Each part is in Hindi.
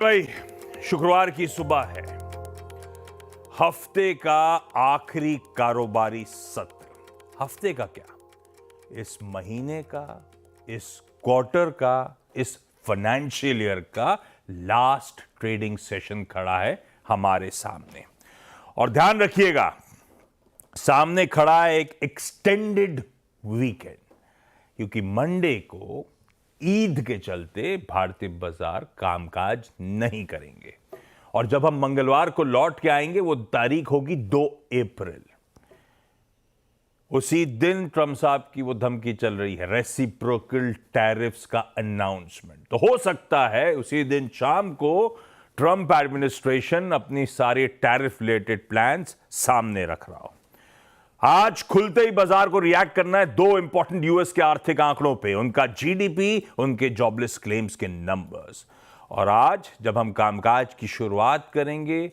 भाई शुक्रवार की सुबह है, हफ्ते का आखिरी कारोबारी सत्र। हफ्ते का क्या, इस महीने का, इस क्वार्टर का, इस फाइनेंशियल ईयर का लास्ट ट्रेडिंग सेशन खड़ा है हमारे सामने। और ध्यान रखिएगा, सामने खड़ा है एक एक्सटेंडेड वीकेंड, क्योंकि मंडे को ईद के चलते भारतीय बाजार कामकाज नहीं करेंगे। और जब हम मंगलवार को लौट के आएंगे, वो तारीख होगी 2 अप्रैल। उसी दिन ट्रंप साहब की वो धमकी चल रही है, रेसिप्रोकल टैरिफ्स का अनाउंसमेंट। तो हो सकता है उसी दिन शाम को ट्रंप एडमिनिस्ट्रेशन अपनी सारे टैरिफ रिलेटेड प्लान्स सामने रख रहा हो। आज खुलते ही बाजार को रिएक्ट करना है 2 इंपॉर्टेंट यूएस के आर्थिक आंकड़ों पे, उनका जीडीपी, उनके जॉबलेस क्लेम्स के नंबर्स। और आज जब हम कामकाज की शुरुआत करेंगे,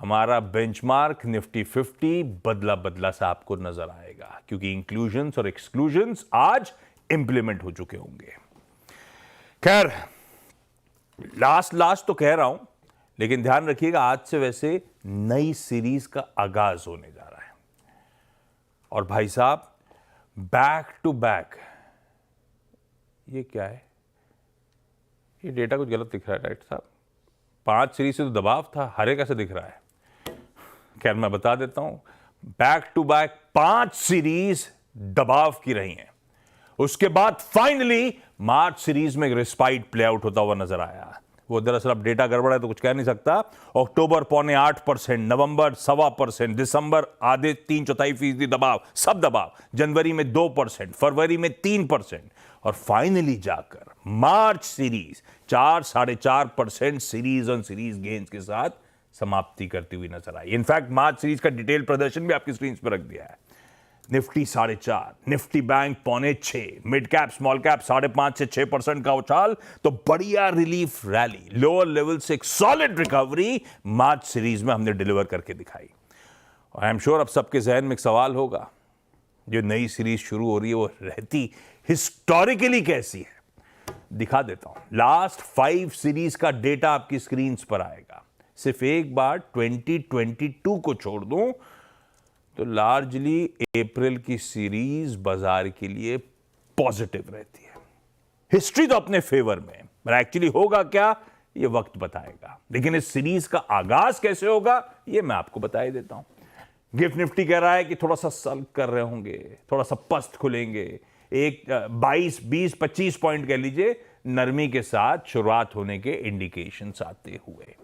हमारा बेंचमार्क निफ्टी 50 बदला बदला सा आपको नजर आएगा, क्योंकि इंक्लूजन्स और एक्सक्लूजन्स आज इंप्लीमेंट हो चुके होंगे। खैर, लास्ट तो कह रहा हूं, लेकिन ध्यान रखिएगा, आज से वैसे नई सीरीज का आगाज होने जा रहा है। और भाई साहब, बैक टू बैक, ये क्या है? ये डेटा कुछ गलत दिख रहा है डायरेक्टर साहब। 5 सीरीज से तो दबाव था, हरे कैसे दिख रहा है? खैर, मैं बता देता हूं, बैक टू बैक 5 सीरीज दबाव की रही हैं। उसके बाद फाइनली मार्च सीरीज में रिस्पाइट प्ले आउट होता हुआ नजर आया। वो दरअसल अब डेटा गड़बड़ है तो कुछ कह नहीं सकता। अक्टूबर 0.8%, नवंबर 1.25%, दिसंबर आधे 3/4% दबाव, सब दबाव। जनवरी में 2%, फरवरी में 3%, और फाइनली जाकर March series 4-4.5% series on series gains के साथ समाप्ति करती हुई नजर आई। इनफैक्ट मार्च सीरीज का डिटेल प्रदर्शन भी आपकी स्क्रीन पर रख दिया है। Nifty 4.5, Nifty bank 0.6, mid cap small cap 5.5 से 6% का उछाल। तो बढ़िया रिलीफ रैली, लोअर लेवल से एक सॉलिड रिकवरी मार्च सीरीज में हमने डिलीवर करके दिखाई। और आई एम श्योर अब सबके जहन में एक सवाल होगा, जो नई सीरीज शुरू हो रही है वो रहती हिस्टोरिकली कैसी है? दिखा देता हूं। लास्ट 5 सीरीज का डेटा आपकी स्क्रीन पर आएगा। सिर्फ एक बार 2022 को छोड़ दूं तो लार्जली अप्रैल की सीरीज बाजार के लिए पॉजिटिव रहती है। हिस्ट्री तो अपने फेवर में, पर एक्चुअली होगा क्या, ये वक्त बताएगा। लेकिन इस सीरीज का आगाज कैसे होगा, ये मैं आपको बता ही देता हूं। गिफ्ट निफ्टी कह रहा है कि थोड़ा सा सल्क कर रहे होंगे, थोड़ा सा पस्त खुलेंगे। एक 22, 20, 25 पॉइंट कह लीजिए, नरमी के साथ शुरुआत होने के इंडिकेशंस आते हुए।